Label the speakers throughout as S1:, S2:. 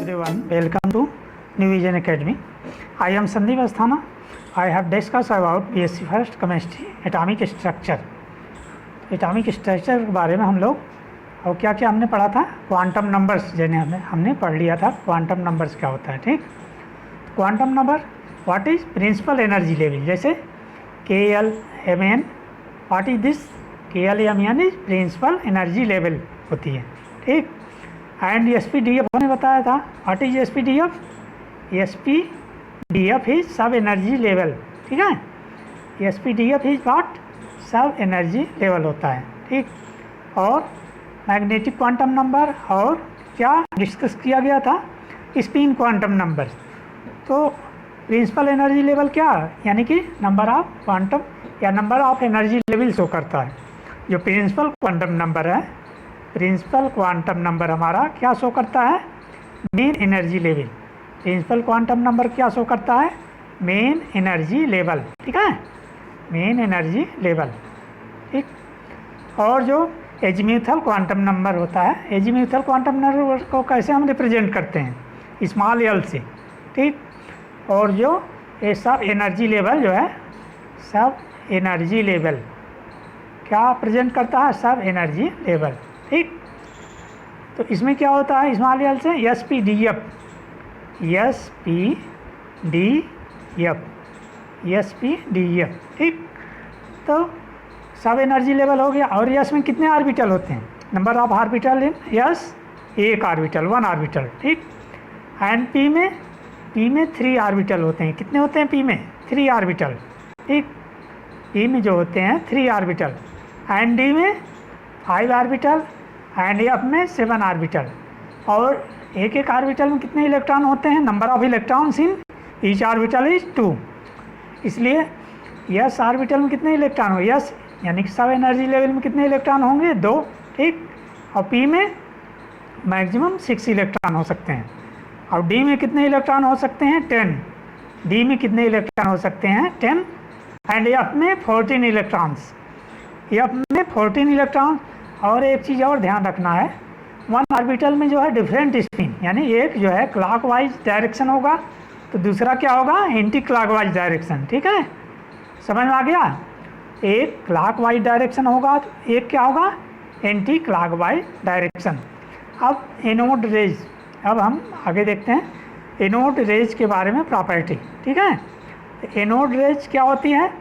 S1: everyone, welcome to New Vision Academy. I am Sandeep Asthana. I have discussed about B.Sc first chemistry atomic structure. Atomic structure के बारे में हम लोग और क्या क्या हमने पढ़ा था, क्वांटम नंबर्स जिन्हें हमने पढ़ लिया था। क्वांटम नंबर्स क्या होता है, ठीक। Quantum number what is principal energy level, जैसे KLMN, what is this KLMN is principal energy level होती है, ठीक। एंड SPDF हमने बताया था, what is SPDF, SPDF is sub energy level, ठीक है। SPDF is what, sub energy level होता है, ठीक। और मैग्नेटिक क्वांटम नंबर और क्या डिस्कस किया गया था, स्पिन क्वांटम नंबर। तो प्रिंसिपल एनर्जी लेवल क्या, यानी कि नंबर ऑफ क्वांटम या number of energy level show करता है। जो प्रिंसिपल क्वांटम नंबर है, प्रिंसिपल क्वांटम नंबर हमारा क्या शो करता है, main energy level. Principal quantum number क्या शो करता है, मेन एनर्जी लेवल, ठीक है, मेन एनर्जी लेवल, ठीक। और जो एजीम्यूथल क्वांटम नंबर होता है, एजीम्यूथल क्वांटम नंबर को कैसे हम रिप्रेजेंट करते हैं, स्मॉल एल से, ठीक। और जो ये सब एनर्जी लेवल जो है, सब एनर्जी लेवल क्या प्रेजेंट करता है, सब एनर्जी लेवल, ठीक। तो इसमें क्या होता है स्मॉल एल से, SPDF, ठीक। तो सब एनर्जी लेवल हो गया। और यस में कितने ऑर्बिटल होते हैं, number of orbital in yes, एक ऑर्बिटल, वन ऑर्बिटल, ठीक। एंड P में 3 ऑर्बिटल होते हैं, कितने होते हैं P में, 3 ऑर्बिटल, ठीक। P में जो होते हैं 3 ऑर्बिटल, एंड D में 5 ऑर्बिटल, एंड F में 7 ऑर्बिटल। और एक एक ऑर्बिटल में कितने इलेक्ट्रॉन होते हैं, number of electrons in each orbital is 2। इसलिए यस ऑर्बिटल में कितने इलेक्ट्रॉन हो, यस यानी कि सब एनर्जी लेवल में कितने इलेक्ट्रॉन होंगे, 2, ठीक। और P में मैक्सिमम 6 इलेक्ट्रॉन हो सकते हैं। और D में कितने इलेक्ट्रॉन हो सकते हैं, 10। D में कितने इलेक्ट्रॉन हो सकते हैं, 10। एंड F में 14 इलेक्ट्रॉन्स, F में 14 इलेक्ट्रॉन। और एक चीज़ और ध्यान रखना है, वन ऑर्बिटल में जो है डिफरेंट स्पिन, यानी एक जो है क्लॉकवाइज डायरेक्शन होगा तो दूसरा क्या होगा, एंटी क्लॉकवाइज डायरेक्शन, ठीक है, समझ में आ गया। एक क्लॉकवाइज डायरेक्शन होगा तो एक क्या होगा, एंटी क्लॉकवाइज डायरेक्शन। अब एनोड रेज, अब हम आगे देखते हैं एनोड रेज के बारे में प्रॉपर्टी, ठीक है। एनोड रेज क्या होती है,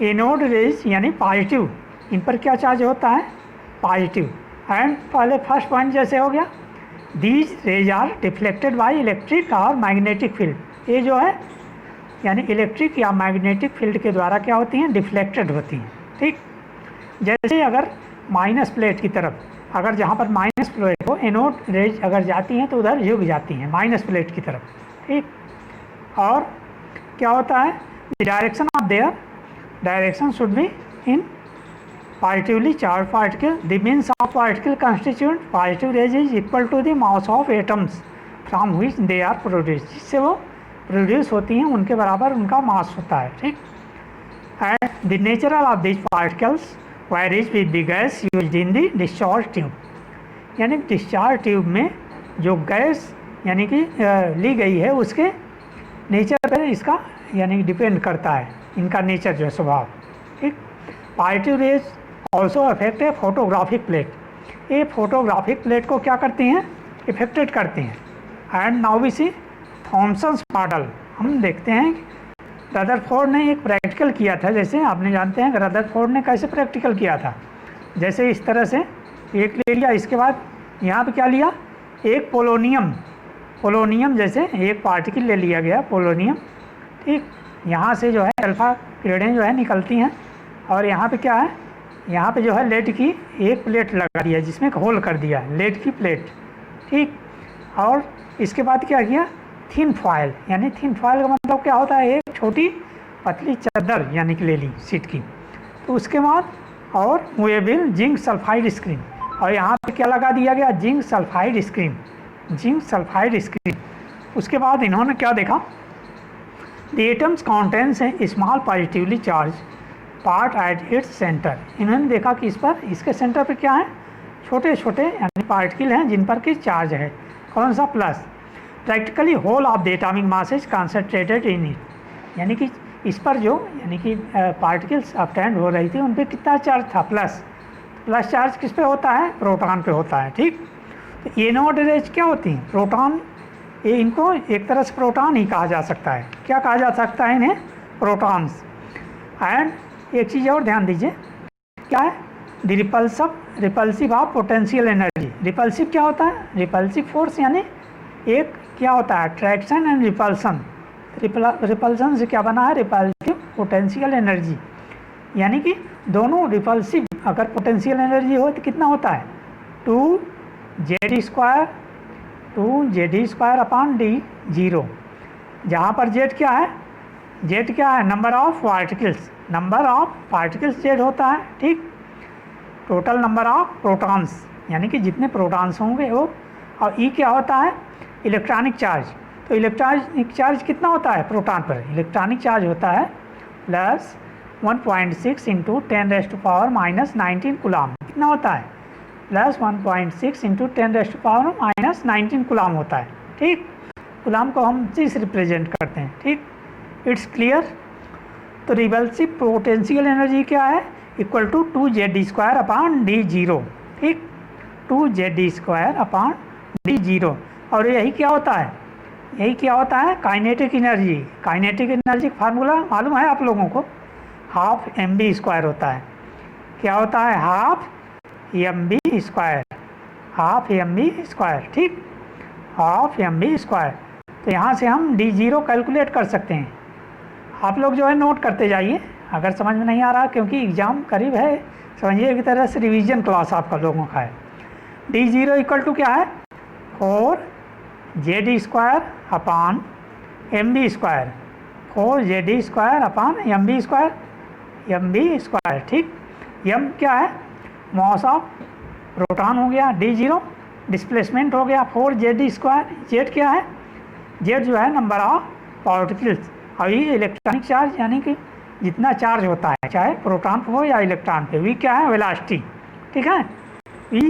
S1: एनोड रेज यानी पॉजिटिव, इन पर क्या चार्ज होता है, पॉजिटिव। एंड पहले फर्स्ट पॉइंट जैसे हो गया, these rays are deflected by electric और मैग्नेटिक फील्ड। ये जो है यानी इलेक्ट्रिक या मैग्नेटिक फील्ड के द्वारा क्या होती हैं, डिफ्लेक्टेड होती हैं, ठीक। जैसे अगर माइनस प्लेट की तरफ, अगर जहाँ पर माइनस प्लेट हो, एनोड रेज अगर जाती हैं तो उधर झुक जाती हैं माइनस प्लेट की तरफ, ठीक। और क्या होता है, the direction of their direction should be in positively charge particle, the means of particle constitute positive rays is equal to the mass of atoms from which they are produce, जिससे वो produce होती हैं उनके बराबर उनका मास होता है, ठीक। And the nature of this particles varies with the gas used in the discharge tube, यानी डिस्चार्ज ट्यूब में जो गैस यानी कि ली गई है उसके नेचर पर इसका यानी डिपेंड करता है, इनका नेचर जो है स्वभाव, ठीक। पॉजिटिव रेज ऑल्सो अफेक्ट है फोटोग्राफिक प्लेट, ये फोटोग्राफिक प्लेट को क्या करती हैं, इफेक्टेड करती हैं। And now we see Thomson's model, हम देखते हैं रदरफोर्ड ने एक प्रैक्टिकल किया था, जैसे आपने जानते हैं रदरफोर्ड ने कैसे प्रैक्टिकल किया था, जैसे इस तरह से एक ले लिया, इसके बाद यहाँ पे क्या लिया, एक पोलोनियम जैसे एक पार्टिकल ले लिया गया पोलोनियम, ठीक। यहाँ से जो है अल्फा किरणें जो है निकलती हैं, और यहाँ पे क्या है, यहाँ पे जो है लेड की एक प्लेट लगा दिया जिसमें होल कर दिया, लेड की प्लेट, ठीक। और इसके बाद क्या किया, थिन फॉयल, यानी थिन फॉयल का मतलब क्या होता है, एक छोटी पतली चादर यानी कि ले ली सीट की। तो उसके बाद और मूवेबल जिंक सल्फाइड स्क्रीन, और यहाँ पे क्या लगा दिया गया, जिंक सल्फाइड स्क्रीन। उसके बाद इन्होंने क्या देखा, द एटम्स कॉन्टेंस है small positively charge part at its centre. इन्होंने देखा कि इस पर, इसके सेंटर पर क्या है, छोटे छोटे यानी पार्टिकल हैं जिन पर कि चार्ज है, कौन सा, plus. Practically whole of the atomic mass is concentrated in it. यानी कि इस पर जो यानी कि पार्टिकल्स अपटेंड हो रही थी उन पर कितना चार्ज था, प्लस। प्लस चार्ज किस पे होता है, प्रोटॉन पे होता है, ठीक। तो ए नॉट रेज क्या होती हैं, प्रोटॉन। ये इनको एक तरह से प्रोटॉन ही कहा जा सकता है। क्या कहा जा सकता है इन्हें, प्रोटॉन्स। एंड एक चीज़ और ध्यान दीजिए, क्या है, the repulsive of potential energy. Repulsive क्या होता है, रिपल्सिव फोर्स यानी एक क्या होता है, अट्रैक्शन एंड रिपल्सन। रिपल्सन से क्या बना है, रिपल्सिव पोटेंशियल एनर्जी। यानी कि दोनों रिपल्सिव अगर पोटेंशियल एनर्जी हो तो कितना होता है, 2z² अपॉन d0। जहाँ पर z क्या है, z क्या है, नंबर ऑफ पार्टिकल्स z होता है, ठीक। टोटल नंबर ऑफ प्रोटॉन्स यानी कि जितने प्रोटॉन्स होंगे वो। और ई क्या होता है, इलेक्ट्रॉनिक चार्ज। तो इलेक्ट्रॉनिक चार्ज कितना होता है प्रोटॉन पर, इलेक्ट्रॉनिक चार्ज होता है प्लस 1.6 इंटू 10⁻⁻19 कूलम। कितना होता है, प्लस 1.6 इंटू 10⁻⁻19 कूलम होता है, ठीक। कूलम को हम चीज रिप्रेजेंट करते हैं, ठीक। It's clear. तो रिपल्सिव पोटेंशियल एनर्जी क्या है, equal to 2z² upon d0, ठीक। 2z² upon d0। और यही क्या होता है, यही क्या होता है, काइनेटिक एनर्जी। काइनेटिक एनर्जी का फार्मूला मालूम है आप लोगों को, हाफ mv² होता है। क्या होता है, हाफ mv², ठीक, हाफ mv²। तो यहाँ से हम d0 कैलकुलेट कर सकते हैं। आप लोग जो है नोट करते जाइए अगर समझ में नहीं आ रहा, क्योंकि एग्ज़ाम करीब है, समझिए एक तरह से रिवीजन क्लास आपका लोगों का है। d0 इक्वल टू क्या है, 4z² upon mv², 4z² upon mv², ठीक। m क्या है, मॉस ऑफ प्रोटॉन हो गया, d0 डिस्प्लेसमेंट हो गया, 4z²। z क्या है, z जो है नंबर ऑफ पार्टिकल्स। और ये इलेक्ट्रॉनिक चार्ज यानी कि जितना चार्ज होता है चाहे प्रोटॉन पे हो या इलेक्ट्रॉन पे। v क्या है, वेलोसिटी, ठीक है। v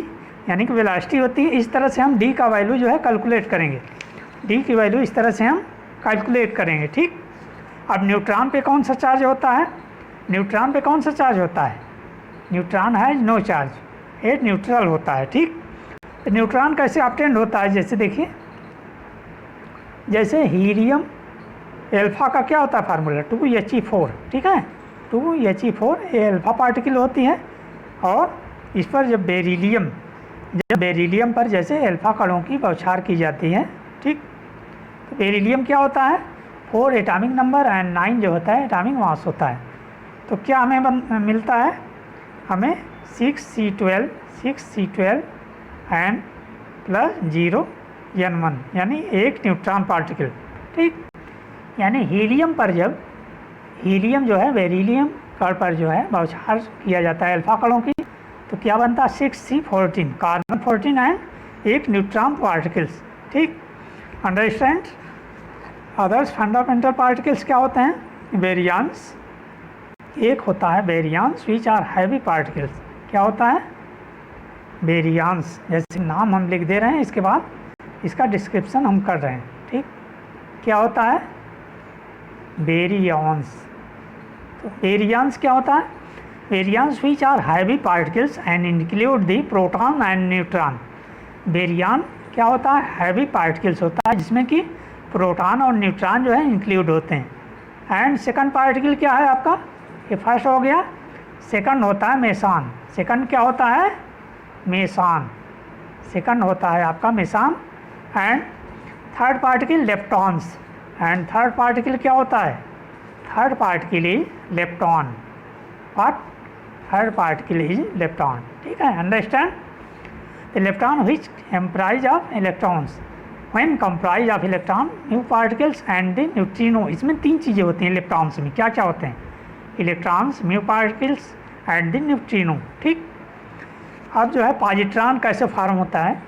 S1: यानी कि वेलोसिटी होती है। इस तरह से हम d का वैल्यू जो है कैलकुलेट करेंगे, d की वैल्यू इस तरह से हम कैलकुलेट करेंगे, ठीक। अब न्यूट्रॉन पे कौन सा चार्ज होता है, न्यूट्रॉन पे कौन सा चार्ज होता है, न्यूट्रॉन है नो चार्ज, ये न्यूट्रल होता है, ठीक। तो न्यूट्रॉन कैसे ऑब्टेंड होता है, जैसे देखिए, जैसे हीलियम एल्फा का क्या होता है फार्मूला, 2He4, ठीक है। 2He4 ये एल्फा पार्टिकल होती है। और इस पर जब बेरिलियम पर जैसे एल्फा कणों की बौछार की जाती है, ठीक। तो बेरिलियम क्या होता है, 4 एटॉमिक नंबर एंड 9 जो होता है एटॉमिक मास होता है। तो क्या हमें मिलता है, हमें 6c12 एंड प्लस 0n1 यानी एक न्यूट्रॉन पार्टिकल, ठीक। यानी हीलियम पर जब हीलियम जो है बेरिलियम कण पर जो है बौछार किया जाता है एल्फा कणों की, तो क्या बनता है, 6c14 कार्बन 14 एंड एक न्यूट्रॉन पार्टिकल्स, ठीक। अंडरस्टैंड। अदर्स फंडामेंटल पार्टिकल्स क्या होते हैं, बेरियंस। एक होता है baryons which are heavy particles. क्या होता है, बेरियंस। जैसे नाम हम लिख दे रहे हैं, इसके बाद इसका डिस्क्रिप्शन हम कर रहे हैं, ठीक। क्या होता है, बेरियंस। तो बेरियंस क्या होता है, baryons which are heavy particles and include the proton and neutron. Baryon क्या होता है, हैवी पार्टिकल्स होता है जिसमें कि प्रोटॉन और न्यूट्रॉन जो है इंक्लूड होते हैं। एंड सेकंड पार्टिकल क्या है आपका, ये फर्स्ट हो गया, सेकंड होता है मेसान। सेकंड क्या होता है, मेसान। सेकंड होता है आपका Mason. And third particle leptons. And third particle क्या होता है, third particle is lepton. What, third particle is lepton, ठीक है। Understand. The lepton which comprise of electrons, when comprise of electron new particles and the neutrino. इसमें तीन चीज़ें होती हैं लेप्टॉन्स में, क्या क्या होते हैं, electrons, mu particles and the neutrino, ठीक। अब जो है पॉजिट्रॉन कैसे फॉर्म होता है,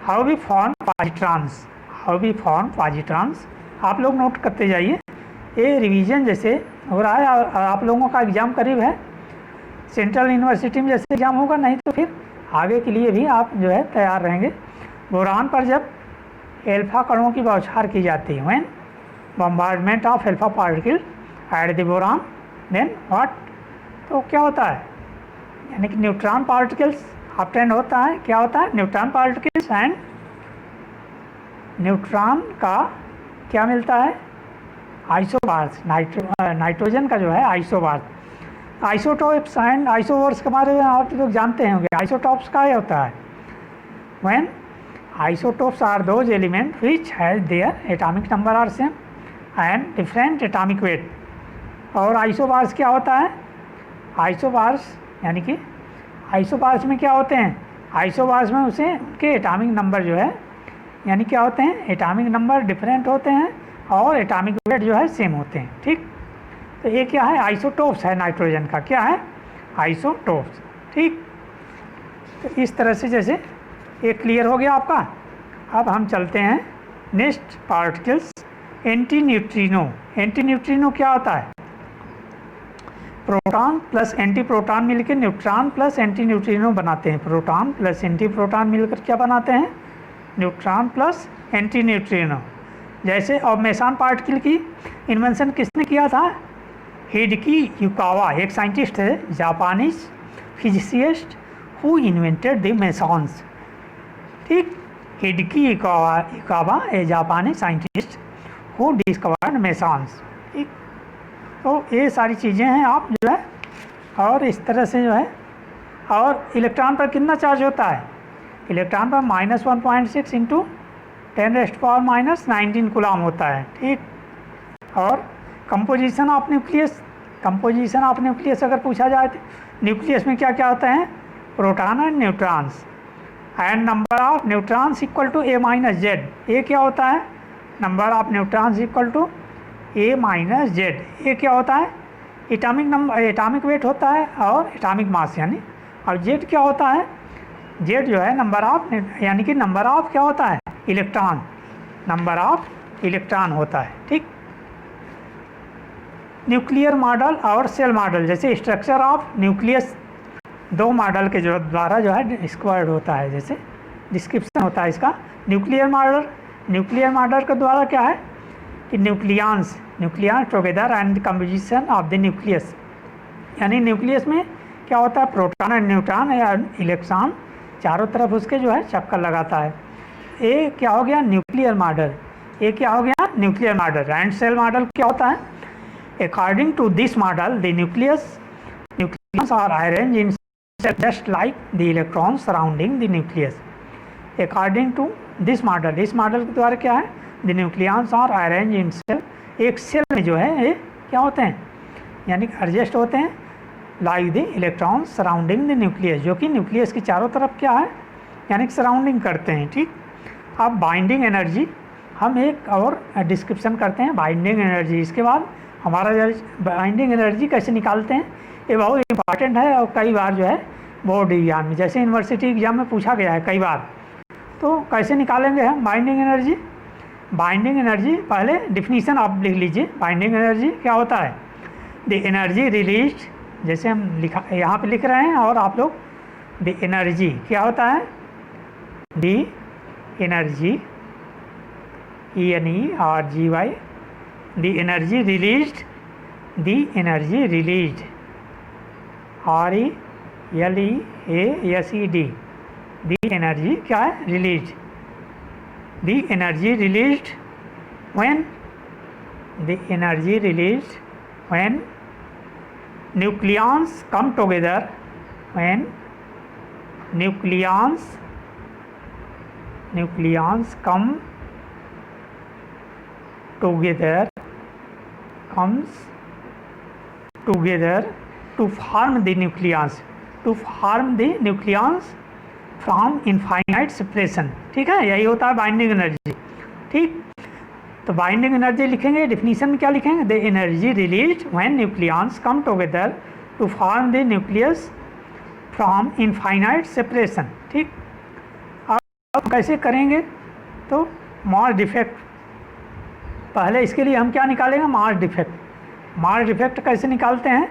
S1: how we form positrons, how we form positrons. आप लोग नोट करते जाइए, ये रिवीजन जैसे हो रहा है। आप लोगों का एग्ज़ाम करीब है, सेंट्रल यूनिवर्सिटी में जैसे एग्ज़ाम होगा, नहीं तो फिर आगे के लिए भी आप जो है तैयार रहेंगे। बोरान पर जब एल्फा कणों की बौछार की जाती है। When bombardment of alpha particle at the boron then what, तो क्या होता है, यानी कि न्यूट्रॉन पार्टिकल्स ऑब्टेन होता है। क्या होता है, न्यूट्रॉन पार्टिकल्स एंड न्यूट्रॉन का क्या मिलता है, आइसोबार्स, नाइट्रोजन का जो है आइसोबार्स। आइसोटॉप्स एंड आइसोवर्स के बारे में आप लोग जानते होंगे। आइसोटॉप्स का ये होता है when isotopes are those element which has their atomic number are same and different atomic weight. और आइसोबार्स क्या होता है, आइसोबार्स यानी कि आइसोबार्स में क्या होते हैं, आइसोबार्स में उसे उनके एटॉमिक नंबर जो है यानी क्या होते हैं, एटॉमिक नंबर डिफरेंट होते हैं और एटॉमिक वेट जो है सेम होते हैं। ठीक, तो ये क्या है, आइसोटोप्स है नाइट्रोजन का, क्या है, आइसोटोप्स। ठीक, तो इस तरह से जैसे ये क्लियर हो गया आपका। अब हम चलते हैं next particles, anti neutrino. Anti neutrino क्या होता है, प्रोटॉन प्लस एंटी प्रोटॉन मिलकर न्यूट्रॉन प्लस एंटी न्यूट्रिनो बनाते हैं। प्रोटॉन प्लस एंटी प्रोटॉन मिलकर क्या बनाते हैं, न्यूट्रॉन प्लस एंटी न्यूट्रिनो। जैसे और मेसान पार्टिकल की इन्वेंशन किसने किया था, हिडेकी युकावा, एक साइंटिस्ट है Japanese physicist who invented the mesons. ठीक, हिडेकी युकावा ए जापानी साइंटिस्ट हु डिस्कवर्ड मेसॉन्स। ठीक, तो ये सारी चीज़ें हैं आप जो है, और इस तरह से जो है, और इलेक्ट्रॉन पर कितना चार्ज होता है, इलेक्ट्रॉन पर -1.6 इंटू 10⁻⁻19 कूलम होता है। ठीक, और composition of nucleus, composition of nucleus अगर पूछा जाए तो न्यूक्लियस में क्या क्या होते हैं, proton and neutrons and number of neutrons equal to A-Z। ये क्या होता है, number of neutrons equal to A-Z। ये क्या होता है, एटॉमिक नंबर, एटॉमिक वेट होता है और एटॉमिक मास यानी, और जेड क्या होता है, जेड जो है नंबर ऑफ यानी कि नंबर ऑफ क्या होता है, इलेक्ट्रॉन, नंबर ऑफ इलेक्ट्रॉन होता है। ठीक, न्यूक्लियर मॉडल और सेल मॉडल, जैसे स्ट्रक्चर ऑफ न्यूक्लियस दो मॉडल के जो द्वारा जो है डिस्क्राइब होता है, जैसे डिस्क्रिप्शन होता है इसका। न्यूक्लियर मॉडल के द्वारा क्या है कि nucleons together and composition of the nucleus, यानी न्यूक्लियस में क्या होता है, प्रोटॉन एंड न्यूट्रॉन या इलेक्ट्रॉन चारों तरफ उसके जो है चक्कर लगाता है। ये क्या हो गया, न्यूक्लियर मॉडल। ये क्या हो गया, nuclear model. And shell model क्या होता है, according to this model the nucleus are arranged in just like the electron surrounding the nucleus. According to this model, इस मॉडल के द्वारा क्या है, the nucleus are arrange in shell, एक shell में जो है ये क्या होते हैं, यानी एडजस्ट होते हैं like the electron surrounding the nucleus, जो कि न्यूक्लियस की चारों तरफ क्या है, यानी सराउंडिंग करते हैं। ठीक, अब बाइंडिंग एनर्जी हम एक और डिस्क्रिप्शन करते हैं, बाइंडिंग एनर्जी। इसके बाद हमारा बाइंडिंग एनर्जी कैसे निकालते हैं, ये बहुत इंपॉर्टेंट है और कई बार जो है बोर्ड एग्जाम में, जैसे यूनिवर्सिटी एग्जाम में पूछा गया है कई बार। तो कैसे निकालेंगे हम बाइंडिंग एनर्जी, बाइंडिंग एनर्जी पहले डिफिनीशन आप लिख लीजिए। बाइंडिंग एनर्जी क्या होता है, द एनर्जी रिलीज, जैसे हम लिखा यहाँ पे लिख रहे हैं और आप लोग, द एनर्जी क्या होता है, the energy ENERGY, the energy released, the energy released RELEASED, the energy क्या है, release. The energy released when, the energy released when nucleons come together, when nucleons come together, comes together to form the nucleons, from infinite separation। ठीक है, यही होता है binding energy. ठीक, तो binding energy लिखेंगे, डिफिनीशन में क्या लिखेंगे, the energy release when nucleons come together to form the nucleus from infinite separation. ठीक, अब कैसे करेंगे, तो मास डिफेक्ट, पहले इसके लिए हम क्या निकालेंगे, मास डिफेक्ट। मास डिफेक्ट कैसे निकालते हैं,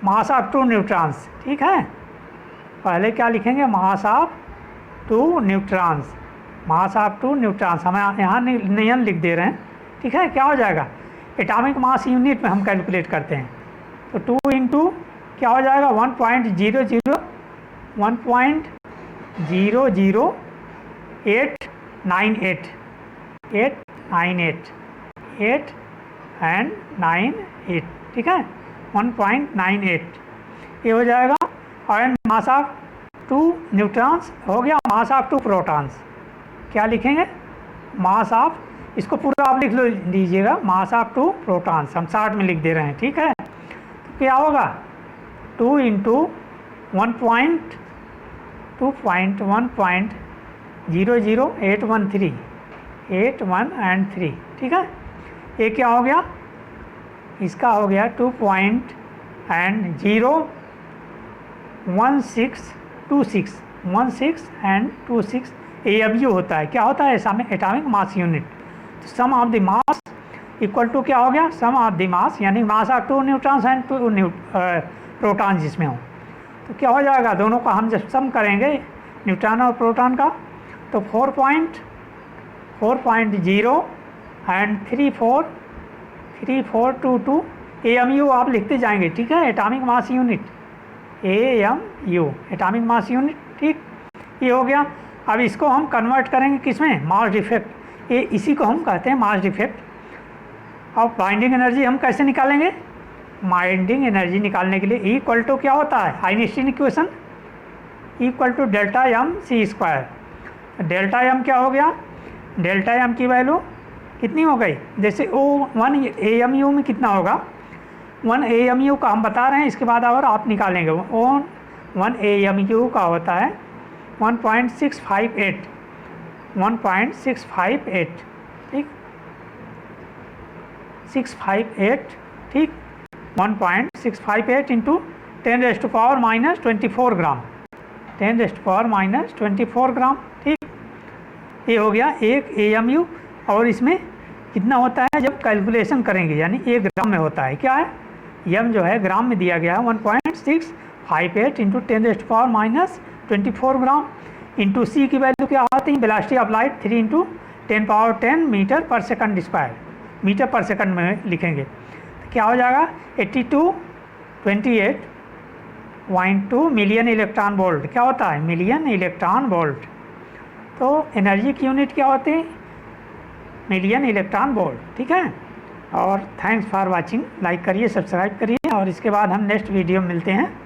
S1: मास ऑफ टू न्यूट्रॉन्स। ठीक है, पहले क्या लिखेंगे, mass of two neutrons mass of 2 neutrons, हम यहाँ नियन लिख दे रहे हैं, ठीक है। क्या हो जाएगा, एटॉमिक मास यूनिट में हम कैलकुलेट करते हैं, तो 2 इंटू क्या हो जाएगा 1.00898, ठीक है, 1.98 ये हो जाएगा। और मास ऑफ 2 न्यूट्रॉन्स हो गया, मास ऑफ 2 प्रोटॉन्स क्या लिखेंगे, मास ऑफ, इसको पूरा आप लिख लीजिएगा, मास ऑफ 2 प्रोटॉन्स हम शॉर्ट में लिख दे रहे हैं, ठीक है। तो क्या होगा 2 इंटू 1.813, ठीक है। ये क्या हो गया, इसका हो गया 2.1626 AMU होता है, क्या होता है सामने एटॉमिक मास यूनिट। तो sum of the mass equal to क्या हो गया, सम ऑफ द मास यानी mass of 2 neutrons and 2 proton जिसमें हो। तो क्या हो जाएगा, दोनों का हम जब सम करेंगे न्यूट्रॉन और प्रोटॉन का, तो 4.0 एंड 3422 AMU आप लिखते जाएंगे, ठीक है, atomic mass unit, AMU atomic mass unit, ठीक। ये हो गया। अब इसको हम कन्वर्ट करेंगे किसमें, मास डिफेक्ट, ये इसी को हम कहते हैं मास डिफेक्ट। अब बाइंडिंग एनर्जी हम कैसे निकालेंगे, बाइंडिंग एनर्जी निकालने के लिए इक्वल टू क्या होता है, Einstein equation equal to delta M C square. Delta M क्या हो गया, डेल्टा एम की वैल्यू कितनी हो गई, जैसे ओ 1 AMU में कितना होगा, 1 AMU का हम बता रहे हैं, इसके बाद और आप निकालेंगे। 1 AMU का होता है 1.658, ठीक, 658, ठीक, 1.658 इंटू 10⁻⁻24 ग्राम, 10⁻⁻24 ग्राम, ठीक। ये हो गया 1 AMU। और इसमें कितना होता है जब कैलकुलेशन करेंगे, यानी 1 ग्राम में होता है, क्या है, यम जो है ग्राम में दिया गया है 1.658 इंटू 10⁻⁻24 ग्राम, इंटू सी की वैल्यू क्या आती है, velocity of light 3 into 10⁻10 metre per second square, metre per second में लिखेंगे। तो क्या हो जाएगा 8228.2 मिलियन इलेक्ट्रॉन वोल्ट, क्या होता है, मिलियन इलेक्ट्रॉन वोल्ट। तो एनर्जी की यूनिट क्या होती है, मिलियन इलेक्ट्रॉन वोल्ट, ठीक है। और थैंक्स फॉर वाचिंग, लाइक करिए, सब्सक्राइब करिए, और इसके बाद हम नेक्स्ट वीडियो में मिलते हैं।